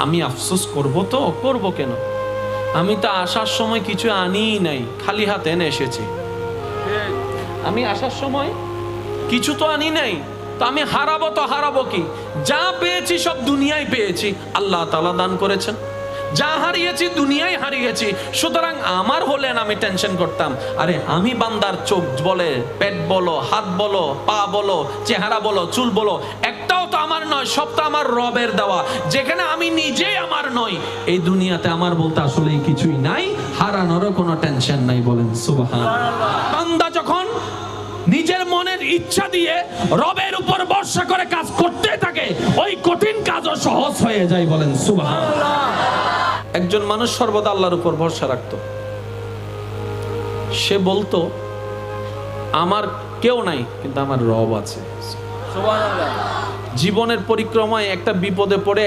আমি আফসোস করব তো? করব কেন? আমি তো আসার সময় কিছু আনিই নাই, খালি হাতে এনে এসেছি। আমি আসার সময় কিছু তো আনি নাই, তো আমি হারাবো তো হারাবো কি? যা পেয়েছি সব দুনিয়ায় পেয়েছি, আল্লাহ তাআলা দান করেছেন। যা হারিয়েছি দুনিয়ায় হারিয়েছি, সুতরাং আমার হলেন আমি টেনশন করতাম। আরে আমি বান্দার চোখ বলে, পেট বলো, হাত বলো, পা বলো, চেহারা বলো, চুল বলো, একটাও তো আমার নয়, সব তো আমার রবের দেওয়া। যেখানে আমি নিজেই আমার নই, এই দুনিয়াতে আমার বলতে আসলে কিছুই নাই, হারানোরও কোনো টেনশন নাই। বলেন সুবহানাল্লাহ। বান্দা যখন নিজের মনের ইচ্ছা দিয়ে রবের উপর ভরসা করে কাজ করতে থাকে, ওই কঠিন কাজও সহজ হয়ে যায়। বলেন সুবহানাল্লাহ। একজন মানুষ সর্বদা আল্লাহর উপর ভরসা রাখতো। সে বলতো, আমার কেউ নাই, কিন্তু আমার রব আছে। সুবহানাল্লাহ। জীবনের পরিক্রমায় একটা বিপদে পড়ে